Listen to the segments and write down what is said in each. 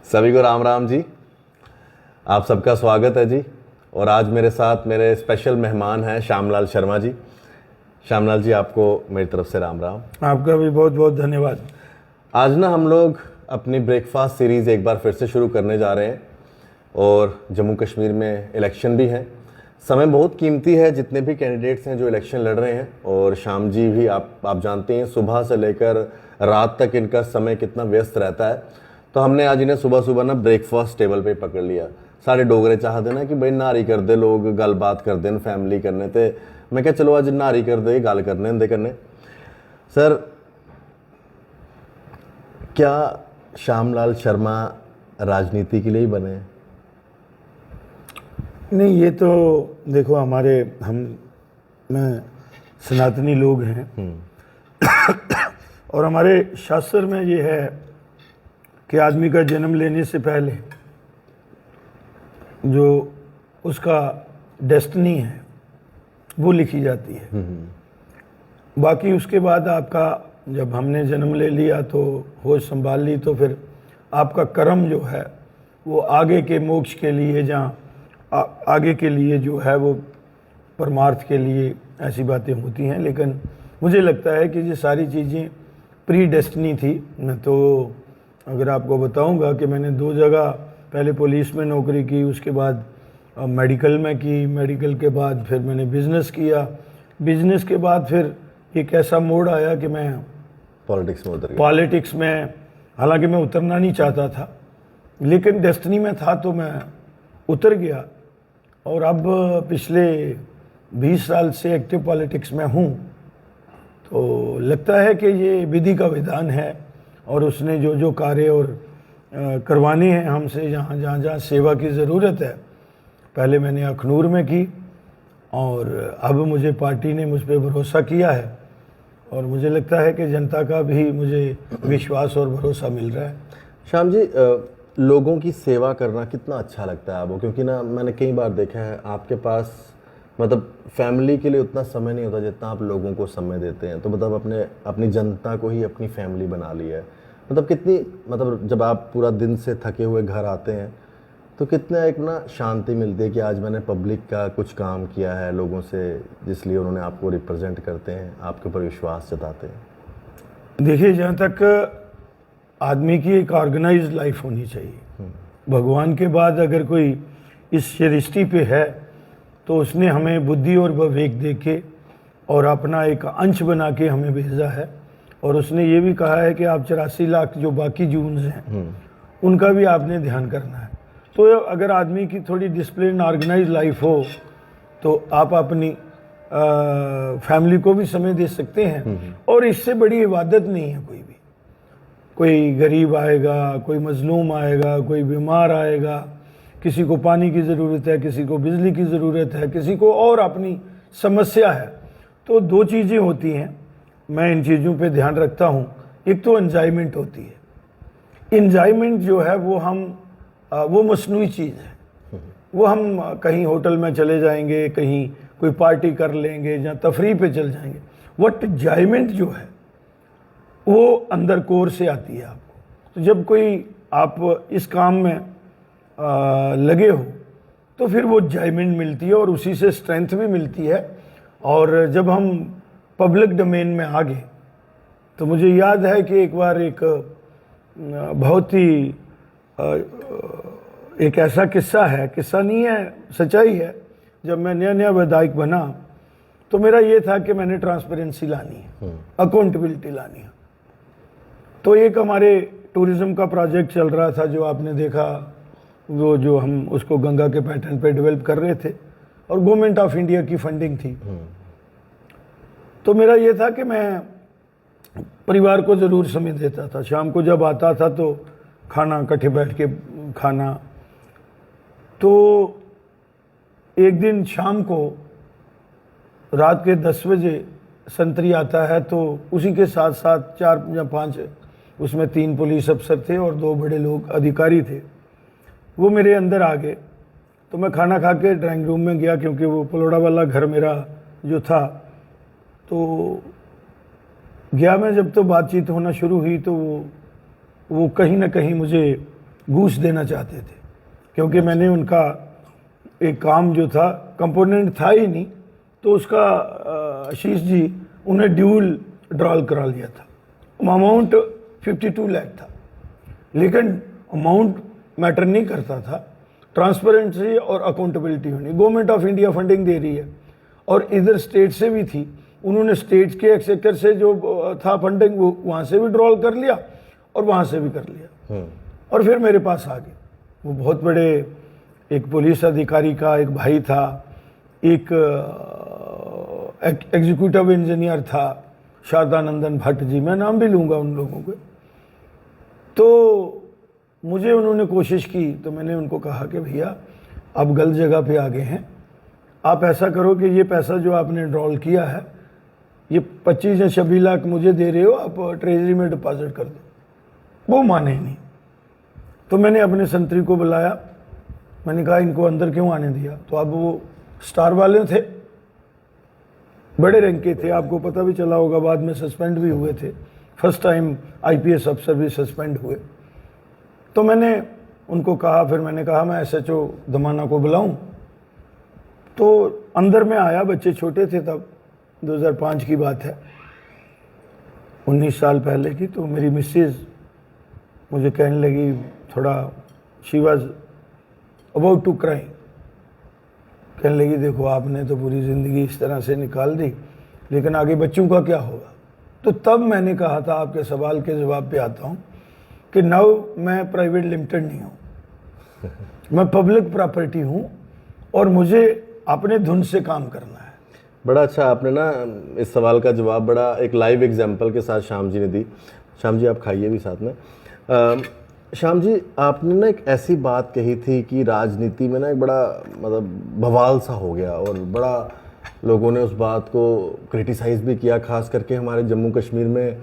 सभी को राम राम जी। आप सबका स्वागत है जी। और आज मेरे साथ मेरे स्पेशल मेहमान हैं श्यामलाल शर्मा जी। श्यामलाल जी, आपको मेरी तरफ से राम राम। आपका भी बहुत बहुत धन्यवाद। आज ना हम लोग अपनी ब्रेकफास्ट सीरीज़ एक बार फिर से शुरू करने जा रहे हैं और जम्मू कश्मीर में इलेक्शन भी है। समय बहुत कीमती है, जितने भी कैंडिडेट्स हैं जो इलेक्शन लड़ रहे हैं, और श्याम जी भी आप जानते हैं सुबह से लेकर रात तक इनका समय कितना व्यस्त रहता है। तो हमने आज इन्हें सुबह सुबह ना ब्रेकफास्ट टेबल पे पकड़ लिया। सारे डोगरे चाहते ना कि भाई नारी कर दे, लोग गल बात कर देन फैमिली करने ते। मैं क्या चलो आज नारी कर दे गल करने दे करने। सर, क्या श्यामलाल शर्मा राजनीति के लिए ही बने? नहीं, ये तो देखो हम सनातनी लोग हैं और हमारे शास्त्र में ये है कि आदमी का जन्म लेने से पहले जो उसका डेस्टिनी है वो लिखी जाती है। बाकी उसके बाद आपका जब हमने जन्म ले लिया तो होश संभाल ली, तो फिर आपका कर्म जो है वो आगे के मोक्ष के लिए, जहाँ आगे के लिए जो है वो परमार्थ के लिए ऐसी बातें होती हैं। लेकिन मुझे लगता है कि ये सारी चीज़ें प्री डेस्टिनी थी। मैं तो अगर आपको बताऊंगा कि मैंने 2 जगह, पहले पुलिस में नौकरी की, उसके बाद मेडिकल में की, मेडिकल के बाद फिर मैंने बिज़नेस किया, बिज़नेस के बाद फिर एक ऐसा मोड़ आया कि मैं पॉलिटिक्स में हालांकि मैं उतरना नहीं चाहता था, लेकिन डेस्टिनी में था तो मैं उतर गया। और अब पिछले 20 साल से एक्टिव पॉलिटिक्स में हूँ। तो लगता है कि ये विधि का विधान है और उसने जो जो कार्य और करवाने हैं हमसे, जहाँ सेवा की ज़रूरत है, पहले मैंने अखनूर में की और अब मुझे पार्टी ने मुझ पर भरोसा किया है और मुझे लगता है कि जनता का भी मुझे विश्वास और भरोसा मिल रहा है। श्याम जी, लोगों की सेवा करना कितना अच्छा लगता है आपको? क्योंकि ना मैंने कई बार देखा है आपके पास मतलब फैमिली के लिए उतना समय नहीं होता जितना आप लोगों को समय देते हैं। तो मतलब अपनी जनता को ही अपनी फैमिली बना लिया है। मतलब जब आप पूरा दिन से थके हुए घर आते हैं तो कितना एक ना शांति मिलती है कि आज मैंने पब्लिक का कुछ काम किया है लोगों से, जिसलिए उन्होंने आपको रिप्रेजेंट करते हैं, आपके ऊपर विश्वास जताते हैं। देखिए, जहाँ तक आदमी की एक ऑर्गेनाइज्ड लाइफ होनी चाहिए। भगवान के बाद अगर कोई इस सृष्टि पे है तो उसने हमें बुद्धि और विवेक दे के और अपना एक अंश बना के हमें भेजा है। और उसने ये भी कहा है कि आप 84 लाख जो बाकी जून्स हैं उनका भी आपने ध्यान करना है। तो अगर आदमी की थोड़ी डिसिप्लिन ऑर्गेनाइज लाइफ हो तो आप अपनी फैमिली को भी समय दे सकते हैं। और इससे बड़ी इबादत नहीं है कोई भी। कोई गरीब आएगा, कोई मजलूम आएगा, कोई बीमार आएगा, किसी को पानी की ज़रूरत है, किसी को बिजली की ज़रूरत है, किसी को और अपनी समस्या है। तो 2 चीज़ें होती हैं, मैं इन चीज़ों पे ध्यान रखता हूँ। एक तो एंजॉयमेंट होती है। एंजॉयमेंट जो है वो मसनूई चीज़ है। वो हम कहीं होटल में चले जाएंगे, कहीं कोई पार्टी कर लेंगे, जहाँ तफरीह पे चल जाएंगे। वट एंजॉयमेंट जो है वो अंदर कोर से आती है आपको। तो जब कोई आप इस काम में लगे हो तो फिर वो एंजॉयमेंट मिलती है और उसी से स्ट्रेंथ भी मिलती है। और जब हम पब्लिक डोमेन में आ गए तो मुझे याद है कि एक बार एक बहुत ही एक ऐसा किस्सा है, किस्सा नहीं है, सच्चाई है। जब मैं नया विधायक बना तो मेरा ये था कि मैंने ट्रांसपेरेंसी लानी है, अकाउंटेबिलिटी लानी है। तो एक हमारे टूरिज़्म का प्रोजेक्ट चल रहा था जो आपने देखा, वो जो हम उसको गंगा के पैटर्न पे डेवलप कर रहे थे और गवर्नमेंट ऑफ इंडिया की फंडिंग थी। तो मेरा ये था कि मैं परिवार को ज़रूर समय देता था। शाम को जब आता था तो खाना इकट्ठे बैठ के खाना। तो एक दिन शाम को रात के 10 बजे संतरी आता है, तो उसी के साथ साथ 4 या 5 उसमें 3 पुलिस अफसर थे और 2 बड़े लोग अधिकारी थे। वो मेरे अंदर आ गए। तो मैं खाना खा के ड्राइंग रूम में गया, क्योंकि वो पलोड़ा वाला घर मेरा जो था। तो गया मैं, जब तो बातचीत होना शुरू हुई तो वो कहीं ना कहीं मुझे घूस देना चाहते थे, क्योंकि मैंने उनका एक काम जो था कंपोनेंट था ही नहीं, तो उसका आशीष जी उन्हें ड्यूल ड्रॉल करा लिया था। अमाउंट 52 लाख था, लेकिन अमाउंट मैटर नहीं करता था, ट्रांसपेरेंसी और अकाउंटेबिलिटी होनी। गवर्नमेंट ऑफ इंडिया फंडिंग दे रही है और इधर स्टेट से भी थी, उन्होंने स्टेट के एक्सेक्टर से जो था फंडिंग वो वहाँ से भी ड्रॉल कर लिया और वहाँ से भी कर लिया और फिर मेरे पास आ गए। वो बहुत बड़े एक पुलिस अधिकारी का एक भाई था, एक एग्जीक्यूटिव इंजीनियर था शारदानंदन भट्ट जी, मैं नाम भी लूँगा उन लोगों के। तो मुझे उन्होंने कोशिश की, तो मैंने उनको कहा कि भैया आप गलत जगह पे आ गए हैं, आप ऐसा करो कि ये पैसा जो आपने ड्रॉल किया है ये 25 या 26 लाख मुझे दे रहे हो, आप ट्रेजरी में डिपॉजिट कर दो। वो माने ही नहीं। तो मैंने अपने संतरी को बुलाया, मैंने कहा इनको अंदर क्यों आने दिया। तो अब वो स्टार वाले थे, बड़े रैंक के थे, आपको पता भी चला होगा, बाद में सस्पेंड भी हुए थे, फर्स्ट टाइम आईपीएस अफसर भी सस्पेंड हुए। तो मैंने उनको कहा, फिर मैंने कहा मैं एसएचओ दमाना को बुलाऊं। तो अंदर में आया, बच्चे छोटे थे तब, 2005 की बात है, 19 साल पहले की। तो मेरी मिसेज मुझे कहने लगी, थोड़ा she was about to cry, कहने लगी देखो आपने तो पूरी ज़िंदगी इस तरह से निकाल दी, लेकिन आगे बच्चों का क्या होगा। तो तब मैंने कहा था, आपके सवाल के जवाब पे आता हूँ, कि नाउ मैं प्राइवेट लिमिटेड नहीं हूँ, मैं पब्लिक प्रॉपर्टी हूँ और मुझे अपने धुन से काम करना है। बड़ा अच्छा आपने ना इस सवाल का जवाब बड़ा एक लाइव एग्जांपल के साथ श्याम जी ने दी। श्याम जी आप खाइए भी साथ में। श्याम जी आपने ना एक ऐसी बात कही थी कि राजनीति में ना एक बड़ा मतलब बवाल सा हो गया और बड़ा लोगों ने उस बात को क्रिटिसाइज़ भी किया, खास करके हमारे जम्मू कश्मीर में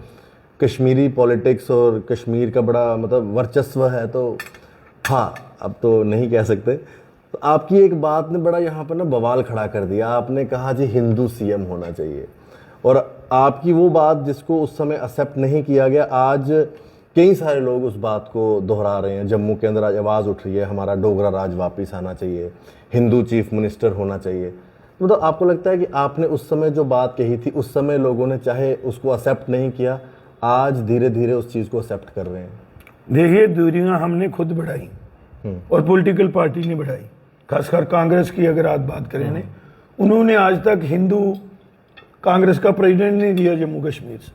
कश्मीरी पॉलिटिक्स और कश्मीर का बड़ा मतलब वर्चस्व है। तो हाँ, अब तो नहीं कह सकते। तो आपकी एक बात ने बड़ा यहाँ पर ना बवाल खड़ा कर दिया। आपने कहा जी हिंदू सीएम होना चाहिए, और आपकी वो बात जिसको उस समय एक्सेप्ट नहीं किया गया, आज कई सारे लोग उस बात को दोहरा रहे हैं। जम्मू के अंदर आज आवाज़ उठ रही है हमारा डोगरा राज वापस आना चाहिए, हिंदू चीफ मिनिस्टर होना चाहिए। मतलब आपको लगता है कि आपने उस समय जो बात कही थी उस समय लोगों ने चाहे उसको एक्सेप्ट नहीं किया, आज धीरे धीरे उस चीज़ को एक्सेप्ट कर रहे हैं? देखिए, दूरियां हमने खुद बढ़ाई और पॉलिटिकल पार्टी ने बढ़ाई, खासकर कांग्रेस की अगर आप बात करें ने, उन्होंने आज तक हिंदू कांग्रेस का प्रेसिडेंट नहीं दिया जम्मू कश्मीर से,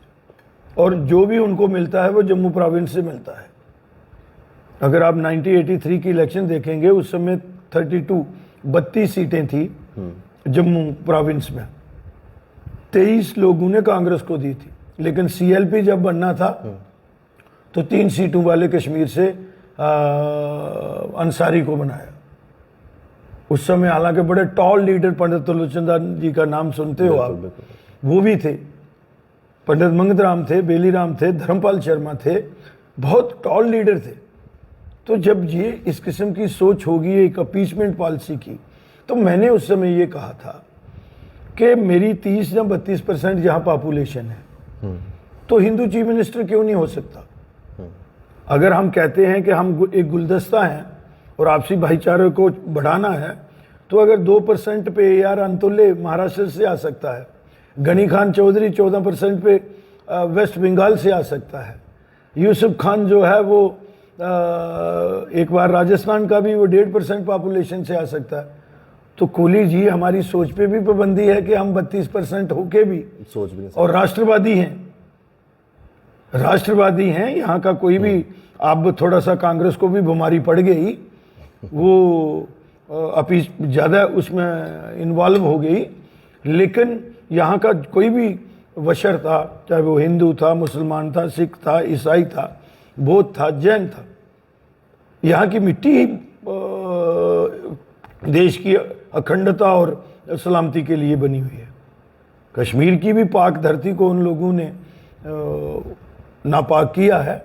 और जो भी उनको मिलता है वो जम्मू प्रोविंस से मिलता है। अगर आप 1983 की इलेक्शन देखेंगे, उस समय 32 सीटें थी जम्मू प्रोविंस में, 23 लोगों ने कांग्रेस को दी थी। लेकिन सीएलपी जब बनना था तो 3 सीटों वाले कश्मीर से अंसारी को बनाया। उस समय हालांकि बड़े टॉल लीडर पंडित त्रिलोचन जी का नाम सुनते हो आप, वो भी थे, पंडित मंगतराम थे, बेलीराम थे, धर्मपाल शर्मा थे, बहुत टॉल लीडर थे। तो जब ये इस किस्म की सोच होगी एक अपीचमेंट पॉलिसी की, तो मैंने उस समय ये कहा था कि मेरी 30 या 32% यहाँ पॉपुलेशन है, तो हिंदू चीफ मिनिस्टर क्यों नहीं हो सकता। अगर हम कहते हैं कि हम एक गुलदस्ता हैं और आपसी भाईचारे को बढ़ाना है, तो अगर 2% पे यार अंतुल्य महाराष्ट्र से आ सकता है, गनी खान चौधरी 14% पे वेस्ट बंगाल से आ सकता है, यूसुफ खान जो है वो एक बार राजस्थान का भी वो 1.5% पॉपुलेशन से आ सकता है। तो कोहली जी, हमारी सोच पे भी पाबंदी है कि हम 32% होके भी सोच भी नहीं। और राष्ट्रवादी हैं यहाँ का कोई भी। अब थोड़ा सा कांग्रेस को भी बीमारी पड़ गई, वो अभी ज़्यादा उसमें इन्वॉल्व हो गई, लेकिन यहाँ का कोई भी वशर था, चाहे वो हिंदू था, मुसलमान था, सिख था, ईसाई था, बौद्ध था, जैन था, यहाँ की मिट्टी ही देश की अखंडता और सलामती के लिए बनी हुई है। कश्मीर की भी पाक धरती को उन लोगों ने नापाक किया है।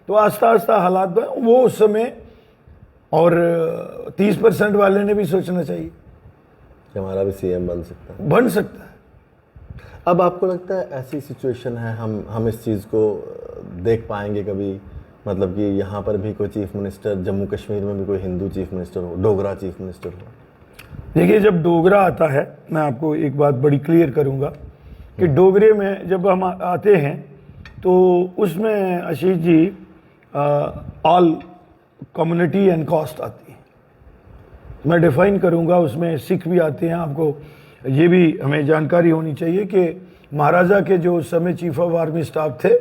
तो आस्ता आस्ता हालात वो उस समय, और 30% वाले ने भी सोचना चाहिए कि हमारा भी सीएम बन सकता है। अब आपको लगता है ऐसी सिचुएशन है, हम इस चीज़ को देख पाएंगे कभी मतलब कि यहाँ पर भी कोई चीफ मिनिस्टर, जम्मू कश्मीर में भी कोई हिंदू चीफ मिनिस्टर हो, डोगरा चीफ मिनिस्टर हो? देखिए, जब डोगरा आता है, मैं आपको एक बात बड़ी क्लियर करूंगा कि डोगरे में जब हम आते हैं तो उसमें Ashish ji all community and cast आती है। मैं डिफाइन करूंगा, उसमें सिख भी आते हैं। आपको ये भी हमें जानकारी होनी चाहिए कि महाराजा के जो उस समय चीफ ऑफ आर्मी स्टाफ थे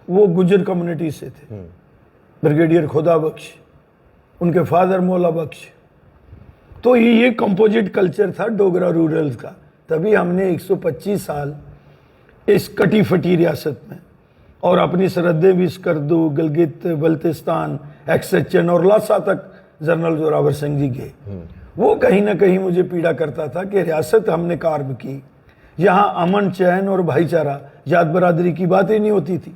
वो गुज्जर कम्युनिटी से थे। ब्रिगेडियर खुदा बख्श, उनके फादर मौला बख्श। तो ये कंपोजिट कल्चर था डोगरा रूरल्स का। तभी हमने 125 साल इस कटी फटी रियासत में और अपनी सरहदें भी स्कर्दू, गिलगित बल्तिस्तान, एक्सचन और लासा तक जनरल जोरावर सिंह जी गए। वो कहीं ना कहीं मुझे पीड़ा करता था कि रियासत हमने कार्ब की, यहाँ अमन चैन और भाईचारा, जात बरादरी की बात ही नहीं होती थी।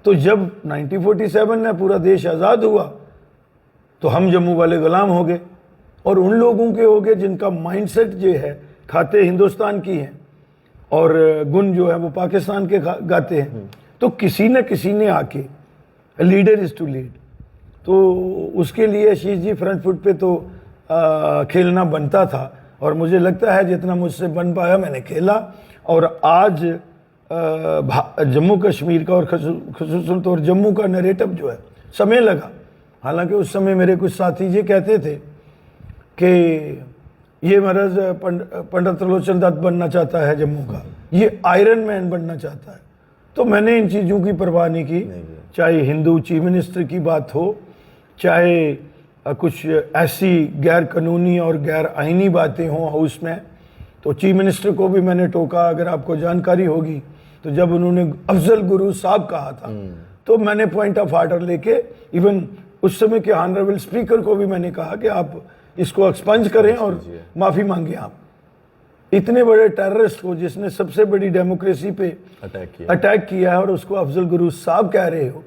तो जब 1947 में पूरा देश आज़ाद हुआ तो हम जम्मू वाले गुलाम हो गए और उन लोगों के हो गए जिनका माइंडसेट जो है खाते हिंदुस्तान की हैं और गुण जो है वो पाकिस्तान के गाते हैं। तो किसी न किसी ने आके, लीडर इज टू लीड, तो उसके लिए आशीष जी फ्रंट फुट पे तो खेलना बनता था और मुझे लगता है जितना मुझसे बन पाया मैंने खेला। और आज जम्मू कश्मीर का और खुसूसन तौर जम्मू का नैरेटिव जो है, समय लगा। हालांकि उस समय मेरे कुछ साथी ये कहते थे कि ये महाराज पंडित त्रिलोचन दत्त बनना चाहता है जम्मू का, ये आयरन मैन बनना चाहता है। तो मैंने इन चीज़ों की परवाह नहीं की, चाहे हिंदू चीफ मिनिस्टर की बात हो, चाहे कुछ ऐसी गैर कानूनी और गैर आइनी बातें हों हाउस में। तो चीफ मिनिस्टर को भी मैंने टोका, अगर आपको जानकारी होगी तो जब उन्होंने अफजल गुरु साहब कहा था तो मैंने पॉइंट ऑफ आर्डर लेके इवन उस समय के ऑनरेबल स्पीकर को भी मैंने कहा कि आप इसको एक्सपंज करें और माफ़ी मांगे। आप इतने बड़े टेररिस्ट को जिसने सबसे बड़ी डेमोक्रेसी पे अटैक किया है और उसको अफजल गुरु साहब कह रहे हो,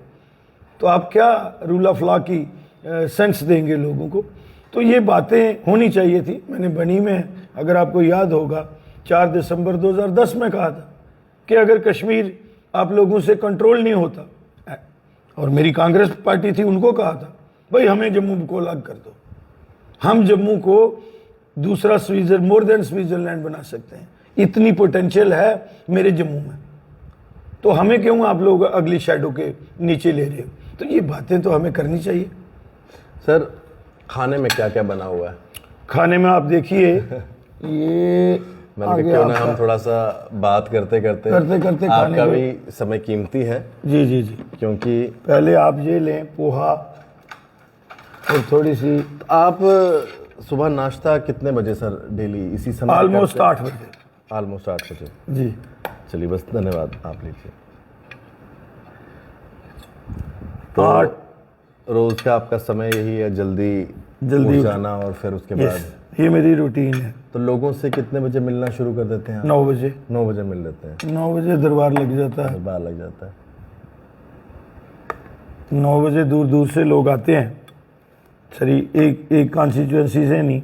तो आप क्या रूल ऑफ लॉ की सेंस देंगे लोगों को? तो ये बातें होनी चाहिए थी। मैंने बनी में, अगर आपको याद होगा, 4 दिसंबर 2010 में कहा था कि अगर कश्मीर आप लोगों से कंट्रोल नहीं होता, और मेरी कांग्रेस पार्टी थी, उनको कहा था भाई हमें जम्मू को अलग कर दो, हम जम्मू को दूसरा मोर देन स्विट्जरलैंड बना सकते हैं, इतनी पोटेंशियल है मेरे जम्मू में, तो हमें क्यों आप लोग अगली शैडो के नीचे ले रहे हो? तो ये बातें तो हमें करनी चाहिए। सर, खाने में क्या क्या बना हुआ है? खाने में आप देखिए, ये मैंने क्यों ना हम थोड़ा सा बात करते करते आपका भी समय कीमती है। जी जी जी, क्योंकि पहले आप ये लें पोहा और थोड़ी सी। आप सुबह नाश्ता कितने बजे सर डेली इसी समय? ऑलमोस्ट 8 बजे। ऑलमोस्ट 8 बजे जी। चलिए, बस धन्यवाद, आप लीजिए। तो 8 रोज का आपका समय यही है, जल्दी जाना और फिर उसके बाद? ये मेरी रूटीन है। तो लोगों से कितने बजे मिलना शुरू कर देते हैं? 9 बजे। 9 बजे मिल लेते हैं? 9 बजे दरबार लग जाता है। दरबार लग जाता है। 9 बजे दूर दूर से लोग आते हैं। सरी एक कॉन्स्टिट्यूएंसी से नहीं,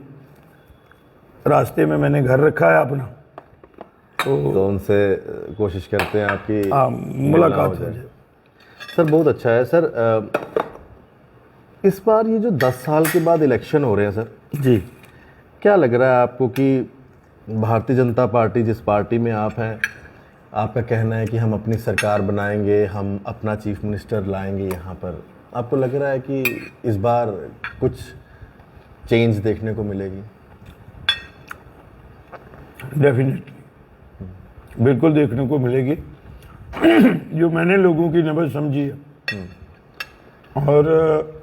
रास्ते में मैंने घर रखा है अपना, तो उनसे कोशिश करते हैं आपकी मुलाकात हो जाए। सर बहुत अच्छा है। सर इस बार ये जो 10 साल के बाद इलेक्शन हो रहे हैं सर जी, क्या लग रहा है आपको कि भारतीय जनता पार्टी, जिस पार्टी में आप हैं, आपका कहना है कि हम अपनी सरकार बनाएंगे, हम अपना चीफ मिनिस्टर लाएंगे यहाँ पर, आपको लग रहा है कि इस बार कुछ चेंज देखने को मिलेगी? डेफिनेटली बिल्कुल देखने को मिलेगी। जो मैंने लोगों की नब्ज समझी है और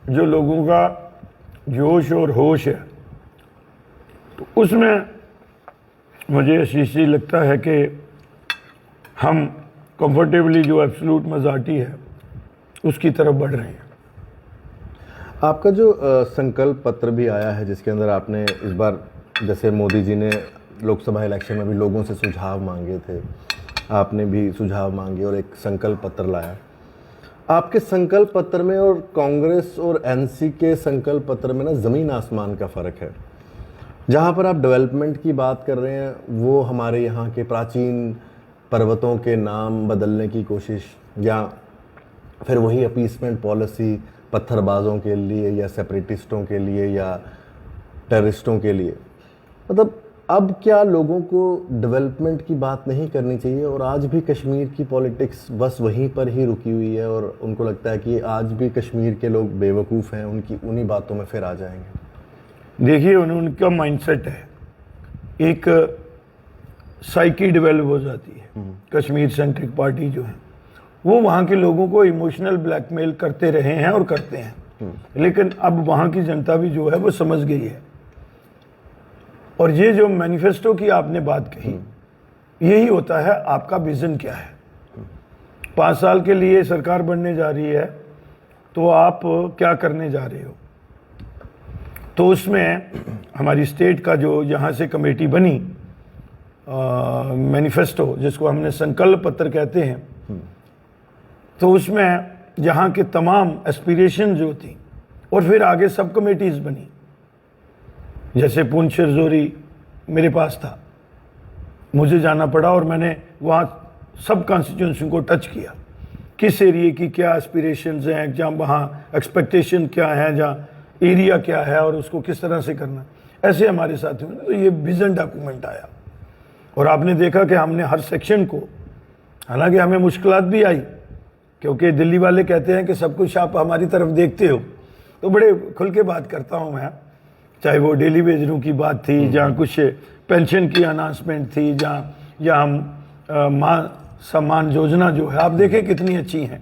जो लोगों का जोश और होश है, तो उसमें मुझे आशीष जी लगता है कि हम कंफर्टेबली जो एब्सोल्यूट मेजॉरिटी है उसकी तरफ बढ़ रहे हैं। आपका जो संकल्प पत्र भी आया है, जिसके अंदर आपने इस बार, जैसे मोदी जी ने लोकसभा इलेक्शन में भी लोगों से सुझाव मांगे थे, आपने भी सुझाव मांगे और एक संकल्प पत्र लाया। आपके संकल्प पत्र में और कांग्रेस और एनसी के संकल्प पत्र में ना ज़मीन आसमान का फ़र्क है। जहाँ पर आप डेवलपमेंट की बात कर रहे हैं, वो हमारे यहाँ के प्राचीन पर्वतों के नाम बदलने की कोशिश, या फिर वही अपीसमेंट पॉलिसी पत्थरबाजों के लिए या सेपरेटिस्टों के लिए या टेररिस्टों के लिए। मतलब अब क्या लोगों को डेवलपमेंट की बात नहीं करनी चाहिए, और आज भी कश्मीर की पॉलिटिक्स बस वहीं पर ही रुकी हुई है और उनको लगता है कि आज भी कश्मीर के लोग बेवकूफ़ हैं, उनकी उन्हीं बातों में फिर आ जाएंगे। देखिए उनका माइंडसेट है, एक साइकी डेवलप हो जाती है। कश्मीर सेंट्रिक पार्टी जो है वो वहाँ के लोगों को इमोशनल ब्लैकमेल करते रहे हैं और करते हैं, लेकिन अब वहाँ की जनता भी जो है वो समझ गई है। और ये जो मैनिफेस्टो की आपने बात कही, यही होता है आपका विजन क्या है। 5 साल के लिए सरकार बनने जा रही है तो आप क्या करने जा रहे हो। तो उसमें हमारी स्टेट का जो यहाँ से कमेटी बनी मैनिफेस्टो, जिसको हमने संकल्प पत्र कहते हैं, तो उसमें यहाँ के तमाम एस्पिरेशन जो थी, और फिर आगे सब कमेटीज़ बनी। जैसे पुंछ रजौरी मेरे पास था, मुझे जाना पड़ा और मैंने वहाँ सब कॉन्स्टिट्यूंसी को टच किया, किस एरिया की क्या एस्पिरेशंस हैं, जहाँ वहाँ एक्सपेक्टेशन क्या है, जहाँ एरिया क्या है और उसको किस तरह से करना। ऐसे हमारे साथियों ने तो ये विजन डॉक्यूमेंट आया, और आपने देखा कि हमने हर सेक्शन को, हालांकि हमें मुश्किलात भी आई क्योंकि दिल्ली वाले कहते हैं कि सब कुछ आप हमारी तरफ देखते हो, तो बड़े खुल के बात करता हूँ मैं। चाहे वो डेली वेजरों की बात थी, जहाँ कुछ पेंशन की अनाउंसमेंट थी, जहाँ हम माँ सम्मान योजना जो है आप देखें कितनी अच्छी हैं।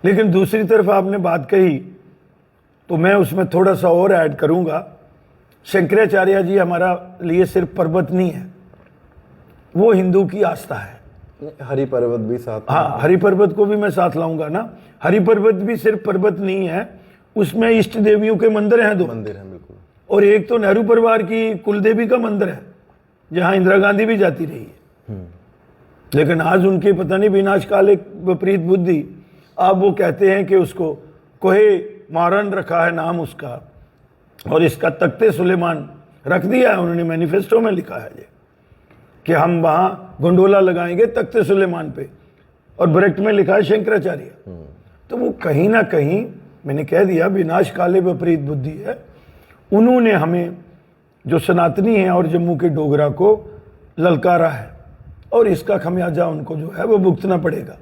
लेकिन दूसरी तरफ आपने बात कही तो मैं उसमें थोड़ा सा और ऐड करूँगा। शंकराचार्य जी हमारा लिए सिर्फ पर्वत नहीं है, वो हिंदू की आस्था है। हरि पर्वत भी साथ, हाँ, हरि पर्वत को भी मैं साथ लाऊंगा ना। हरि पर्वत भी सिर्फ पर्वत नहीं है, उसमें इष्ट देवियों के मंदिर हैं, 2 मंदिर हैं बिल्कुल। और एक तो नेहरू परिवार की कुलदेवी का मंदिर है, जहां इंदिरा गांधी भी जाती रही है। लेकिन आज उनके पता नहीं विनाशकाल एक विपरीत बुद्धि, अब वो कहते हैं कि उसको कोहे मारन रखा है नाम उसका, और इसका तख्ते सुलेमान रख दिया है उन्होंने, मैनिफेस्टो में लिखा है ये कि हम वहाँ गोंडोला लगाएंगे तख्ते सुलेमान पे, और ब्रैकेट में लिखा है शंकराचार्य। तो वो कहीं ना कहीं मैंने कह दिया विनाश काले विपरीत बुद्धि है। उन्होंने हमें जो सनातनी है और जम्मू के डोगरा को ललकारा है, और इसका खमियाजा उनको जो है वो भुगतना पड़ेगा।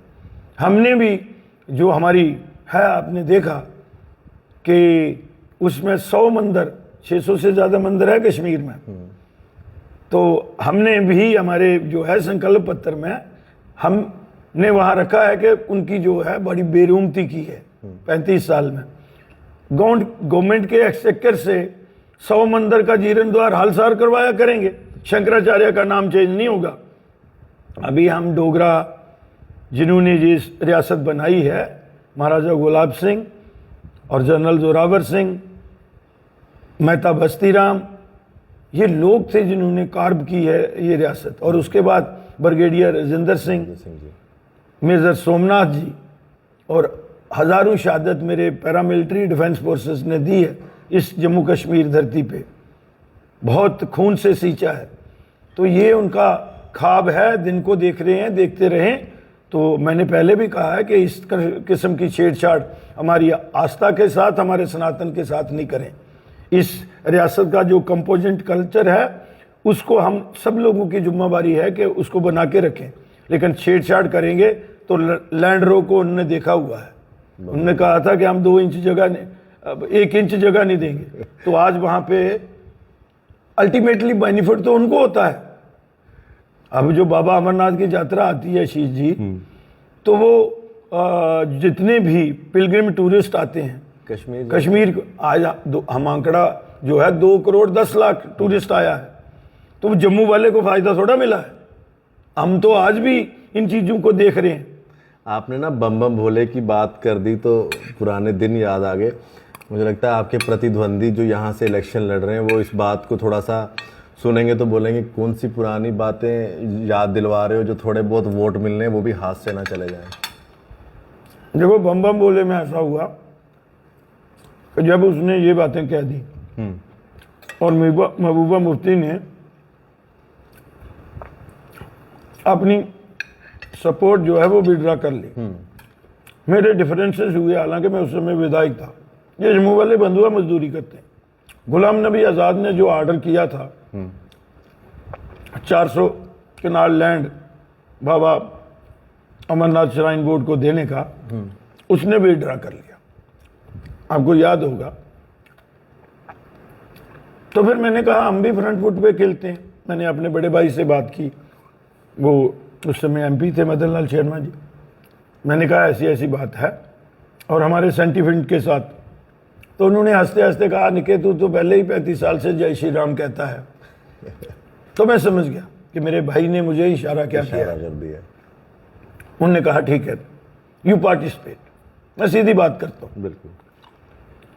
हमने भी जो हमारी है, आपने देखा कि उसमें 100 मंदिर, 600 से ज़्यादा मंदिर है कश्मीर में, तो हमने भी हमारे जो है संकल्प पत्र में हमने वहाँ रखा है कि उनकी जो है बड़ी बेरूमती की है 35 साल में। गवर्नमेंट के एक्सचेकर से 100 मंदिर का जीर्णोद्धार हाल सार करवाया करेंगे, शंकराचार्य का नाम चेंज नहीं होगा। अभी हम डोगरा जिन्होंने जिस रियासत बनाई है, महाराजा गुलाब सिंह और जनरल जोरावर सिंह, मेहता बस्तीराम, ये लोग थे जिन्होंने कार्व की है ये रियासत। और उसके बाद ब्रिगेडियर राजेंद्र सिंह, मेजर सोमनाथ जी, और हज़ारों शहादत मेरे पैरामिलिट्री डिफेंस फोर्सेस ने दी है इस जम्मू कश्मीर धरती पे, बहुत खून से सींचा है। तो ये उनका ख्वाब है, दिन को देख रहे हैं, देखते रहें। तो मैंने पहले भी कहा है कि इस किस्म की छेड़छाड़ हमारी आस्था के साथ, हमारे सनातन के साथ नहीं करें। इस रियासत का जो कंपोजेंट कल्चर है उसको हम सब लोगों की जिम्मेदारी है कि उसको बना के रखें। लेकिन छेड़छाड़ करेंगे तो लैंड रो को उन्होंने देखा हुआ है, उन्होंने कहा था कि हम 2 इंच जगह नहीं, 1 इंच जगह नहीं देंगे। तो आज वहाँ पे अल्टीमेटली बेनिफिट तो उनको होता है। अब जो बाबा अमरनाथ की यात्रा आती है शीश जी, तो वो जितने भी पिलग्रिम टूरिस्ट आते हैं कश्मीर को, आज हम आंकड़ा जो है 2 करोड़ 10 लाख टूरिस्ट आया है, तो जम्मू वाले को फायदा थोड़ा मिला है। हम तो आज भी इन चीज़ों को देख रहे हैं। आपने ना बम बम भोले की बात कर दी तो पुराने दिन याद आ गए। मुझे लगता है आपके प्रतिद्वंदी जो यहाँ से इलेक्शन लड़ रहे हैं वो इस बात को थोड़ा सा सुनेंगे तो बोलेंगे कौन सी पुरानी बातें याद दिलवा रहे हो, जो थोड़े बहुत वोट मिलने वो भी हाथ से ना चले जाएं। देखो बम बम भोले में ऐसा हुआ कि जब उसने ये बातें कह दी और महबूबा मुफ्ती ने अपनी सपोर्ट जो है वो विड्रॉ कर ली, मेरे डिफरेंसेस हुए, हालांकि मैं उस समय विधायक था। ये जम्मू वाले बंधुआ मजदूरी करते हैं। गुलाम नबी आज़ाद ने जो ऑर्डर किया था 400 कनाल लैंड बाबा अमरनाथ श्राइन बोर्ड को देने का, उसने भी ड्रा कर लिया, आपको याद होगा। तो फिर मैंने कहा हम भी फ्रंट फुट पे खेलते हैं। मैंने अपने बड़े भाई से बात की, वो उस समय एमपी थे मदन लाल शर्मा जी। मैंने कहा ऐसी ऐसी बात है और हमारे सेंटिमेंट के साथ। तो उन्होंने हंसते हंसते कहा निके तू तो पहले ही 35 साल से जय श्री राम कहता है। तो मैं समझ गया कि मेरे भाई ने मुझे इशारा क्या किया कर दिया। उन्होंने कहा ठीक है यू पार्टिसिपेट, मैं सीधी बात करता हूँ। बिल्कुल।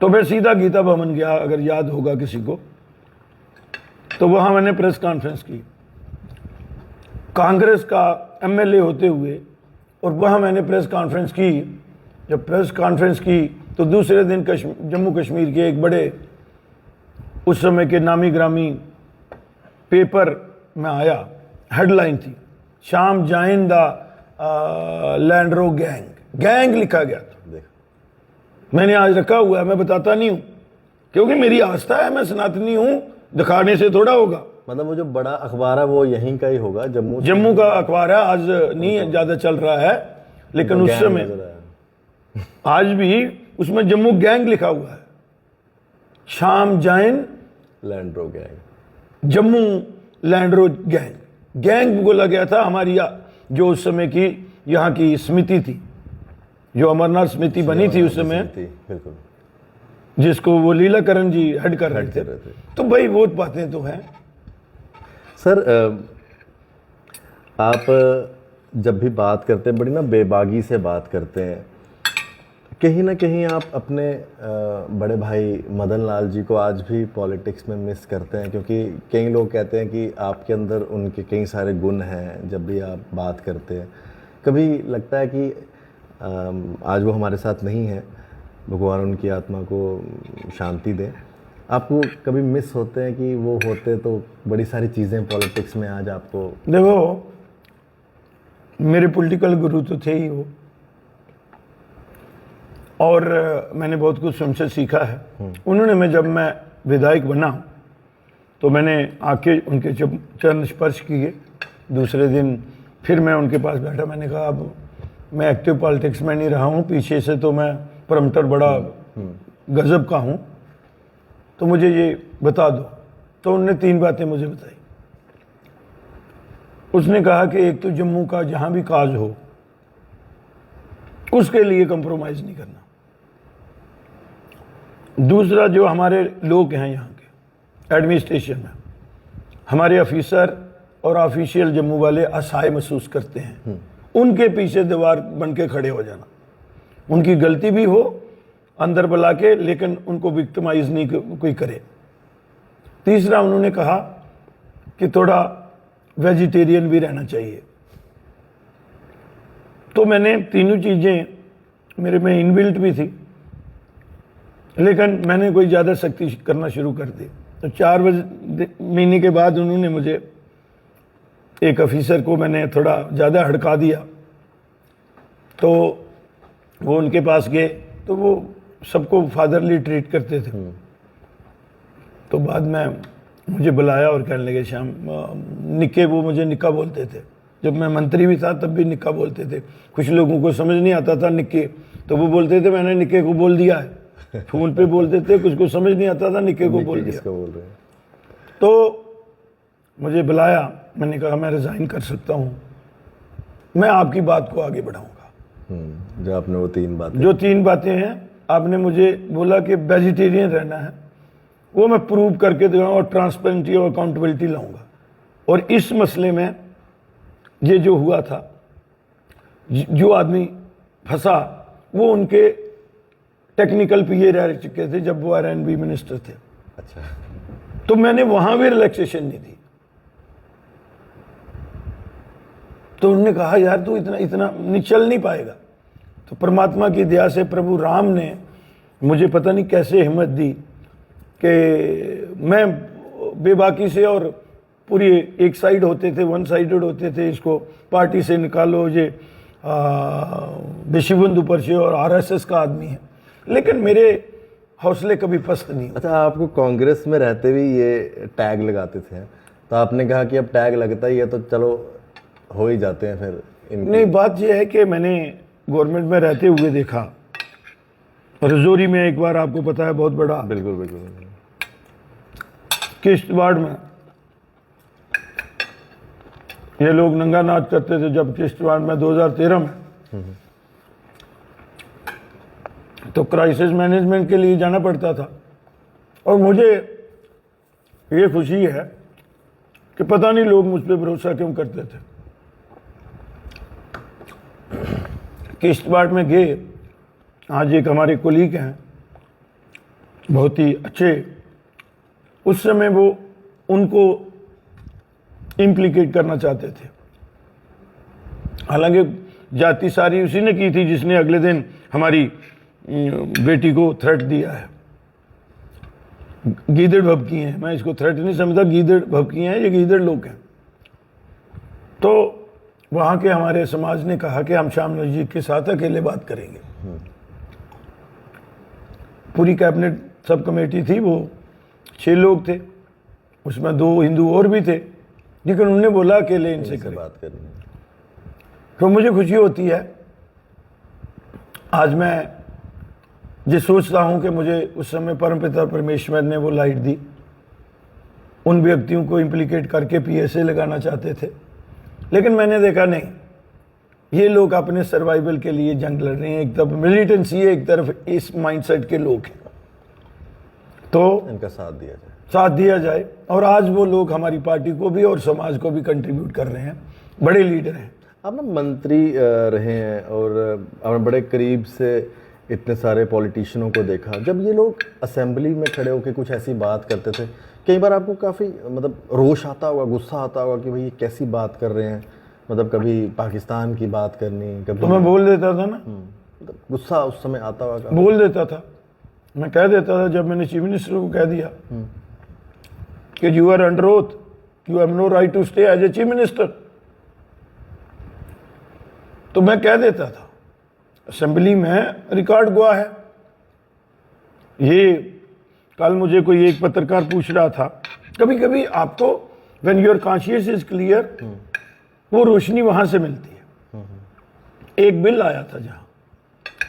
तो मैं सीधा गीता भवन गया, अगर याद होगा किसी को, तो वहां मैंने प्रेस कॉन्फ्रेंस की कांग्रेस का एमएलए होते हुए, और वहां मैंने प्रेस कॉन्फ्रेंस की। जब प्रेस कॉन्फ्रेंस की तो दूसरे दिन जम्मू कश्मीर के एक बड़े उस समय के नामी ग्रामी पेपर में आया, हेडलाइन थी शाम जाइन द लैंड्रो गैंग लिखा गया था। देख, मैंने आज रखा हुआ है, मैं बताता नहीं हूं क्योंकि मेरी आस्था है, मैं सनातनी हूं, दिखाने से थोड़ा होगा। मतलब वो जो बड़ा अखबार है वो यहीं का ही होगा, जम्मू का अखबार है, आज नहीं ज्यादा चल रहा है, लेकिन उस समय आज भी उसमें जम्मू गैंग लिखा हुआ है। शाम जाइन लैंड्रो गैंग, जम्मू लैंड्रो गैंग बोला गया था। हमारी जो उस समय की यहाँ की समिति थी, जो अमरनाथ समिति बनी थी उस समय, बिल्कुल, जिसको वो लीलाकरण जी हेड कर रहे थे। तो भाई वो बातें तो हैं। सर आप जब भी बात करते हैं बड़ी ना बेबागी से बात करते हैं, कहीं ना कहीं आप अपने बड़े भाई मदन लाल जी को आज भी पॉलिटिक्स में मिस करते हैं, क्योंकि कई लोग कहते हैं कि आपके अंदर उनके कई सारे गुण हैं। जब भी आप बात करते हैं कभी लगता है कि आज वो हमारे साथ नहीं है, भगवान उनकी आत्मा को शांति दे, आपको कभी मिस होते हैं कि वो होते तो बड़ी सारी चीज़ें पॉलिटिक्स में आज आपको? देखो मेरे पॉलिटिकल गुरु तो थे ही वो, और मैंने बहुत कुछ उनसे सीखा है। उन्होंने मैं विधायक बना तो मैंने आके उनके चरण स्पर्श किए। दूसरे दिन फिर मैं उनके पास बैठा, मैंने कहा अब मैं एक्टिव पॉलिटिक्स में नहीं रहा हूँ, पीछे से तो मैं प्रमोटर बड़ा गजब का हूँ, तो मुझे ये बता दो। तो उन्होंने 3 बातें मुझे बताई। उसने कहा कि एक तो जम्मू का जहाँ भी काज हो उसके लिए कंप्रोमाइज़ नहीं करना। दूसरा, जो हमारे लोग हैं यहाँ के एडमिनिस्ट्रेशन में, हमारे ऑफिसर और ऑफिशियल जम्मू वाले असहाय महसूस करते हैं, उनके पीछे दीवार बन के खड़े हो जाना। उनकी गलती भी हो अंदर बुला के, लेकिन उनको विक्टिमाइज नहीं कोई करे। तीसरा, उन्होंने कहा कि थोड़ा वेजिटेरियन भी रहना चाहिए। तो मैंने तीनों चीज़ें मेरे में इनबिल्ट भी थी, लेकिन मैंने कोई ज़्यादा सख्ती करना शुरू कर दी। तो 4 महीने के बाद उन्होंने मुझे, एक ऑफिसर को मैंने थोड़ा ज़्यादा हड़का दिया, तो वो उनके पास गए, तो वो सबको फादरली ट्रीट करते थे। तो बाद में मुझे बुलाया और कहने लगे श्याम निक्के, वो मुझे निक्का बोलते थे। जब मैं मंत्री भी था तब भी निक्का बोलते थे। कुछ लोगों को समझ नहीं आता था निक्के, तो वो बोलते थे मैंने निक्के को बोल दिया है। फोन पे बोलते थे, कुछ को समझ नहीं आता था, निक्के को बोल दिया। बोल रहे हैं। तो मुझे बुलाया, मैंने कहा मैं रिज़ाइन कर सकता हूँ, मैं आपकी बात को आगे बढ़ाऊँगा। जो आपने वो 3 बातें, जो 3 बातें हैं, आपने मुझे बोला कि वेजिटेरियन रहना है, वो मैं प्रूव करके दूंगा और ट्रांसपेरेंसी और अकाउंटेबिलिटी लाऊंगा। और इस मसले में ये जो हुआ था, जो आदमी फंसा वो उनके टेक्निकल पीए रह चुके थे जब वो आरएनबी मिनिस्टर थे। अच्छा, तो मैंने वहां भी रिलैक्सेशन नहीं दी। तो उन्होंने कहा यार तू इतना चल नहीं पाएगा। तो परमात्मा की दया से प्रभु राम ने मुझे पता नहीं कैसे हिम्मत दी कि मैं बेबाकी से, और पूरी एक साइड होते थे, वन साइडेड होते थे, इसको पार्टी से निकालो, ये विश्व बंधु परिषद और आरएसएस का आदमी है, लेकिन मेरे हौसले कभी पस्त नहीं हुए। अच्छा, आपको कांग्रेस में रहते हुए ये टैग लगाते थे, तो आपने कहा कि अब टैग लगता ही है तो चलो हो ही जाते हैं फिर नहीं, बात यह है कि मैंने गवर्नमेंट में रहते हुए देखा, रजौरी में एक बार आपको पता है बहुत बड़ा, बिल्कुल बिल्कुल, किश्तवाड़ में ये लोग नंगा नाच करते थे जब किश्तवाड़ में 2013 में, तो क्राइसिस मैनेजमेंट के लिए जाना पड़ता था। और मुझे ये खुशी है कि पता नहीं लोग मुझ पर भरोसा क्यों करते थे। किश्तवाड़ में गए, आज एक हमारे कोलीग हैं बहुत ही अच्छे, उस समय वो उनको इम्प्लीकेट करना चाहते थे, हालांकि जाति सारी उसी ने की थी जिसने अगले दिन हमारी बेटी को थ्रेट दिया है। गीदड़ भभकी हैं, मैं इसको थ्रेट नहीं समझता, गीदड़ भभकी हैं, ये गीदड़ लोग हैं। तो वहाँ के हमारे समाज ने कहा कि हम श्याम नजीक के साथ अकेले बात करेंगे। पूरी कैबिनेट सब कमेटी थी, वो 6 लोग थे, उसमें 2 हिंदू और भी थे, लेकिन उन्होंने बोला अकेले इनसे करें बात करनी। तो मुझे खुशी होती है, आज मैं जो सोचता हूं कि मुझे उस समय परमपिता परमेश्वर ने वो लाइट दी, उन व्यक्तियों को इम्प्लीकेट करके पीएसए लगाना चाहते थे, लेकिन मैंने देखा नहीं, ये लोग अपने सर्वाइवल के लिए जंग लड़ रहे हैं। एक तरफ मिलिटेंसी है, एक तरफ इस माइंडसेट के लोग हैं, तो इनका साथ दिया जाए। और आज वो लोग हमारी पार्टी को भी और समाज को भी कंट्रीब्यूट कर रहे हैं, बड़े लीडर हैं। आप ना मंत्री रहे हैं और आपने बड़े करीब से इतने सारे पॉलिटिशियनों को देखा। जब ये लोग असेंबली में खड़े होकर कुछ ऐसी बात करते थे, कई बार आपको काफ़ी मतलब रोष आता होगा, गुस्सा आता होगा कि भाई ये कैसी बात कर रहे हैं, मतलब कभी पाकिस्तान की बात करनी, कभी तो मैं बोल देता था ना, मतलब गुस्सा उस समय आता होगा। बोल देता था, मैं कह देता था। जब मैंने चीफ मिनिस्टर को कह दिया कि you are under oath, you have no right to stay as a chief minister, तो मैं कह देता था, असेंबली में रिकॉर्ड हुआ है। ये कल मुझे कोई एक पत्रकार पूछ रहा था, कभी कभी आपको when your conscious is clear, वो रोशनी वहां से मिलती है। एक बिल आया था जहां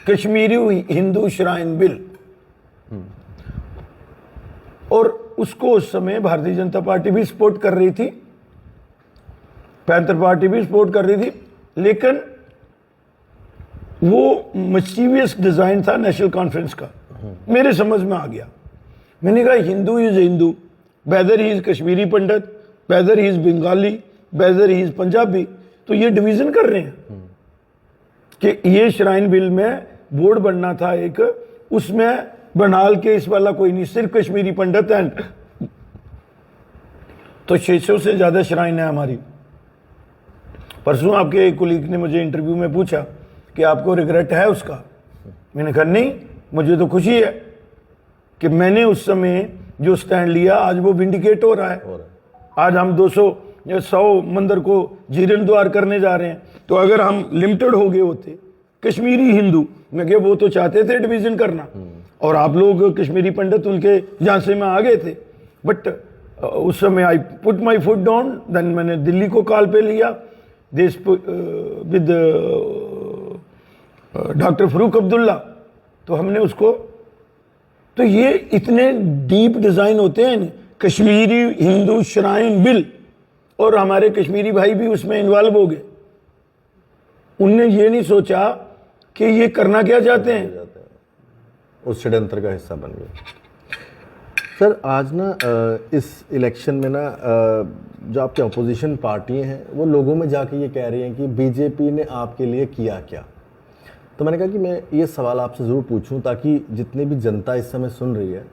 कश्मीरी हिंदू श्राइन बिल, और उसको उस समय भारतीय जनता पार्टी भी सपोर्ट कर रही थी, पैंथर पार्टी भी सपोर्ट कर रही थी, लेकिन वो मिस्चीवियस डिजाइन था नेशनल कॉन्फ्रेंस का। मेरे समझ में आ गया, मैंने कहा Hindu is Hindu, weather he is Kashmiri Pandit, weather he is Bengali, weather he is Punjabi. तो ये डिवीजन कर रहे हैं कि ये श्राइन बिल में बोर्ड बनना था एक, उसमें बनाल के इस वाला कोई नहीं, सिर्फ कश्मीरी पंडित एंड। तो 600 से ज्यादा श्राइन है हमारी। परसों आपके एक कोलीग ने मुझे इंटरव्यू में पूछा कि आपको रिग्रेट है उसका, मैंने कहा नहीं, मुझे तो खुशी है कि मैंने उस समय जो स्टैंड लिया आज वो विंडिकेट हो रहा है। आज हम 200 या 100 मंदिर को जीर्णोद्धार करने जा रहे हैं। तो अगर हम लिमिटेड हो गए होते कश्मीरी हिंदू, मैं क्या वो तो चाहते थे डिवीजन करना, और आप लोग कश्मीरी पंडित उनके झांसे में आ गए थे, बट उस समय I put my foot down, then मैंने दिल्ली को कॉल पे लिया, देश विद डॉक्टर फरूक अब्दुल्ला, तो हमने उसको, तो ये इतने डीप डिजाइन होते हैं कश्मीरी हिंदू श्राइन बिल, और हमारे कश्मीरी भाई भी उसमें इन्वॉल्व हो गए। उनने ये नहीं सोचा कि ये करना क्या चाहते हैं, उस षड्यंत्र का हिस्सा बन गए। सर आज ना इस इलेक्शन में ना जो आपके अपोजिशन पार्टियां हैं वो लोगों में जाके ये कह रही हैं कि बीजेपी ने आपके लिए किया क्या। तो मैंने कहा कि मैं ये सवाल आपसे ज़रूर पूछूं ताकि जितनी भी जनता इस समय सुन रही है,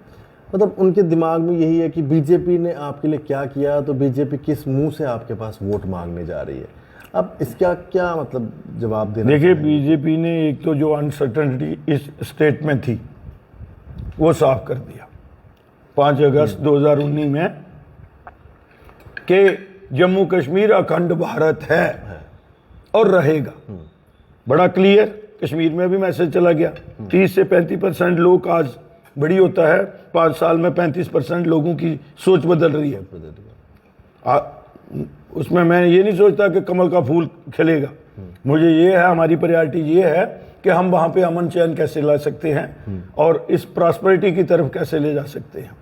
मतलब उनके दिमाग में यही है कि बीजेपी ने आपके लिए क्या किया, तो बीजेपी किस मुंह से आपके पास वोट मांगने जा रही है। अब इसका क्या मतलब जवाब देना? देखिए, बीजेपी ने एक तो जो अनसर्टनिटी इस स्टेट में थी वो साफ कर दिया 5 अगस्त 2019 में कि जम्मू कश्मीर अखंड भारत है और रहेगा। बड़ा क्लियर, कश्मीर में भी मैसेज चला गया। 30 से 35% लोग आज बड़ी होता है, 5 साल में 35% लोगों की सोच बदल रही है। उसमें मैं ये नहीं सोचता कि कमल का फूल खिलेगा। मुझे ये है, हमारी प्रायोरिटी ये है कि हम वहाँ पे अमन चैन कैसे ला सकते हैं और इस प्रॉस्पेरिटी की तरफ कैसे ले जा सकते हैं।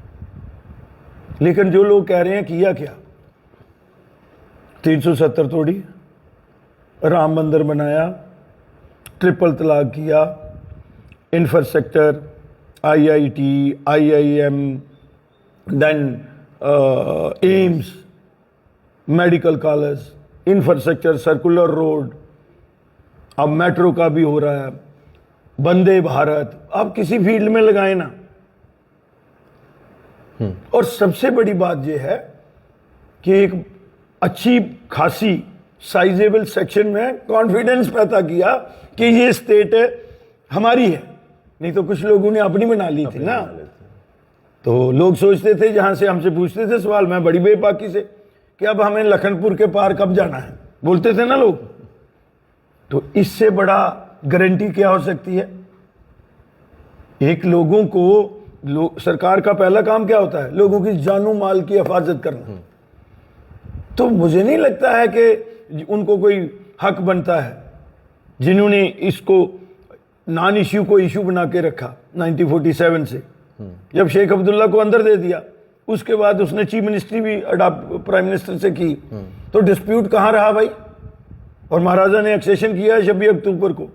लेकिन जो लोग कह रहे हैं किया क्या, 370 तोड़ी, राम मंदिर बनाया, ट्रिपल तलाक किया, infrastructure, IIT, IIM, then AIIMS, medical college, infrastructure, circular road, अब मेट्रो का भी हो रहा है, वंदे भारत, आप किसी फील्ड में लगाए ना। और सबसे बड़ी बात यह है कि एक अच्छी खासी साइजेबल सेक्शन में कॉन्फिडेंस पैदा किया कि ये स्टेट हमारी है। नहीं तो कुछ लोगों ने अपनी बना ली थी ना। तो लोग सोचते थे, जहां से हमसे पूछते थे सवाल, मैं बड़ी बेबाकी से, कि अब हमें लखनपुर के पार कब जाना है, बोलते थे ना लोग। तो इससे बड़ा गारंटी क्या हो सकती है? एक लोगों को सरकार का पहला काम क्या होता है? लोगों की जानो माल की हिफाजत करना। तो मुझे नहीं लगता है कि उनको कोई हक बनता है, जिन्होंने इसको नॉन इश्यू को इश्यू बना के रखा 1947 से। जब शेख अब्दुल्ला को अंदर दे दिया, उसके बाद उसने चीफ मिनिस्ट्री भी अडॉप्ट प्राइम मिनिस्टर से की, तो डिस्प्यूट कहां रहा भाई? और महाराजा ने एक्सेशन किया है 26 अक्टूबर को,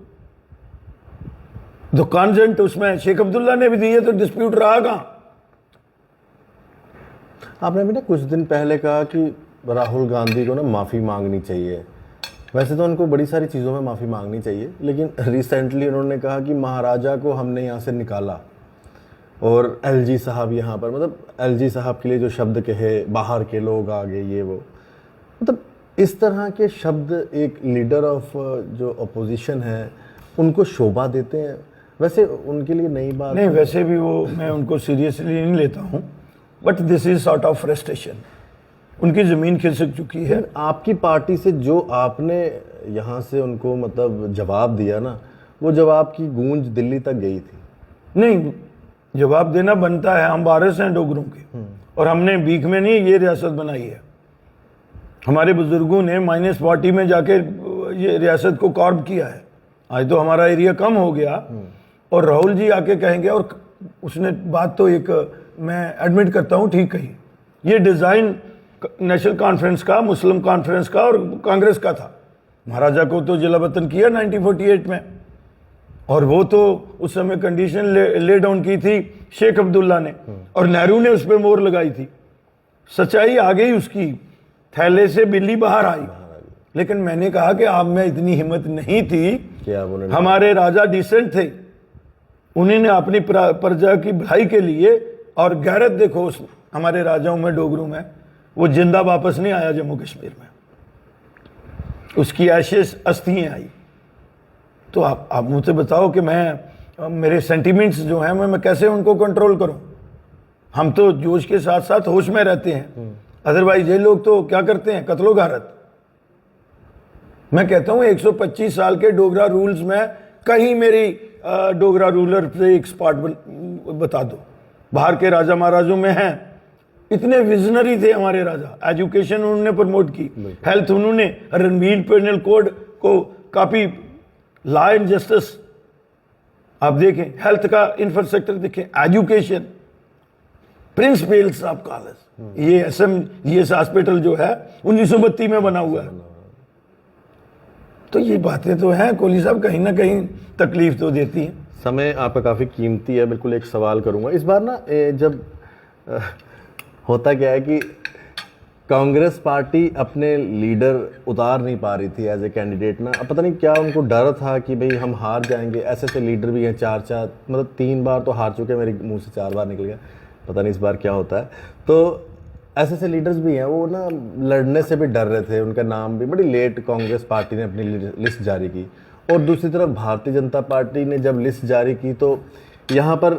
तो कॉन्सेंट उसमें शेख अब्दुल्ला ने भी दी है, तो डिस्प्यूट रहा कहां? आपने भी ना कुछ दिन पहले कहा कि राहुल गांधी को ना माफ़ी मांगनी चाहिए। वैसे तो उनको बड़ी सारी चीज़ों में माफ़ी मांगनी चाहिए, लेकिन रिसेंटली उन्होंने कहा कि महाराजा को हमने यहाँ से निकाला, और एलजी साहब यहाँ पर, मतलब एलजी साहब के लिए जो शब्द कहे, बाहर के लोग आ गए, ये वो, मतलब इस तरह के शब्द एक लीडर ऑफ जो अपोजिशन है उनको शोभा देते हैं। वैसे उनके लिए नई बात नहीं, वैसे भी वो, मैं उनको सीरियसली नहीं लेता हूँ, but this is sort of frustration. उनकी ज़मीन खिसक चुकी है। आपकी पार्टी से जो आपने यहाँ से उनको मतलब जवाब दिया ना, वो जवाब की गूंज दिल्ली तक गई थी। नहीं, जवाब देना बनता है, हम वारिस हैं डोगरों के, और हमने भीख में नहीं ये रियासत बनाई है। हमारे बुजुर्गों ने -40 में जाके ये रियासत को कार्व किया है। आज तो हमारा एरिया कम हो गया, और राहुल जी आके कहेंगे, और उसने बात तो एक, मैं एडमिट करता हूँ, ठीक कही, ये डिज़ाइन नेशनल कॉन्फ्रेंस का, मुस्लिम कॉन्फ्रेंस का और कांग्रेस का था। महाराजा को तो जिला वतन किया 1948 में, और वो तो उस समय कंडीशन ले डाउन की थी शेख अब्दुल्ला ने, और नेहरू ने उस पर मोहर लगाई थी। सच्चाई आ गई उसकी, थैले से बिल्ली बाहर आई। लेकिन मैंने कहा कि आप में इतनी हिम्मत नहीं थी कि हमारे राजा डिसेंट थे, उन्होंने अपनी प्रजा की भलाई के लिए, और गैरत देखो उस हमारे राजाओं में, डोगरों में, वो जिंदा वापस नहीं आया जम्मू कश्मीर में, उसकी ऐशेस अस्थियां आई। तो आप मुझसे बताओ कि मैं, मेरे सेंटिमेंट्स जो हैं, मैं कैसे उनको कंट्रोल करूं? हम तो जोश के साथ साथ होश में रहते हैं, अदरवाइज ये लोग तो क्या करते हैं, कत्लो गारत। मैं कहता हूं 125 साल के डोगरा रूल्स में कहीं मेरी डोगरा रूलर से एक स्पॉट बता दो। बाहर के राजा महाराजों में हैं, इतने विजनरी थे हमारे राजा। एजुकेशन उन्होंने प्रमोट की, हेल्थ उन्होंने, रणवीर पेनल कोड को काफी, लॉ एंड जस्टिस आप देखें, हेल्थ का इंफ्रास्ट्रक्चर देखें, education, prince Wales of college, ये SMGS हॉस्पिटल जो है 1932 में बना हुआ है। तो ये बातें तो हैं, कोहली साहब, कहीं ना कहीं तकलीफ तो देती हैं। समय आपका काफ़ी कीमती है, बिल्कुल एक सवाल करूंगा इस बार ना, जब होता क्या है कि कांग्रेस पार्टी अपने लीडर उतार नहीं पा रही थी एज ए कैंडिडेट ना। अब पता नहीं क्या उनको डर था कि भाई हम हार जाएंगे। ऐसे ऐसे लीडर भी हैं, 4 मतलब 3 बार तो हार चुके, मेरे मुंह से 4 बार निकल गया, पता नहीं इस बार क्या होता है। तो ऐसे ऐसे लीडर्स भी हैं, वो ना लड़ने से भी डर रहे थे। उनका नाम भी बड़ी लेट कांग्रेस पार्टी ने अपनी लिस्ट जारी की, और दूसरी तरफ भारतीय जनता पार्टी ने जब लिस्ट जारी की तो यहाँ पर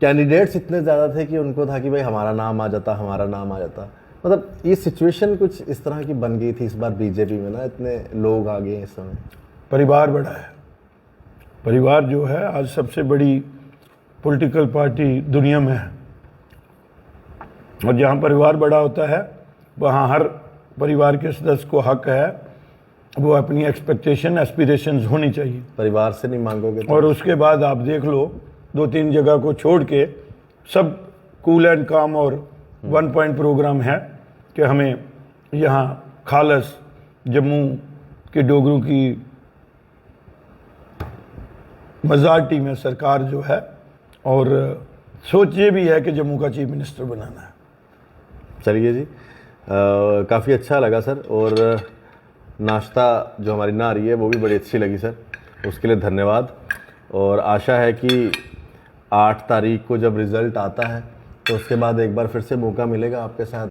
कैंडिडेट्स इतने ज़्यादा थे कि उनको था कि भाई हमारा नाम आ जाता, हमारा नाम आ जाता। मतलब ये सिचुएशन कुछ इस तरह की बन गई थी इस बार बीजेपी में ना, इतने लोग आ गए इस समय। परिवार बड़ा है। परिवार जो है आज सबसे बड़ी पॉलिटिकल पार्टी दुनिया में है, और जहाँ परिवार बड़ा होता है वहाँ हर परिवार के सदस्य को हक है वो अपनी एक्सपेक्टेशन एस्पिरेशंस होनी चाहिए। परिवार से नहीं मांगोगे तो और उसके बाद आप देख लो 2-3 जगह को छोड़ के सब कूल एंड काम और 1 पॉइंट प्रोग्राम है कि हमें यहाँ खालस जम्मू के डोगरों की मेजॉरिटी में सरकार जो है, और सोच ये भी है कि जम्मू का चीफ मिनिस्टर बनाना है। चलिए जी, काफ़ी अच्छा लगा सर, और नाश्ता जो हमारी नारी है वो भी बड़ी अच्छी लगी सर, उसके लिए धन्यवाद। और आशा है कि 8 तारीख को जब रिज़ल्ट आता है तो उसके बाद एक बार फिर से मौका मिलेगा आपके साथ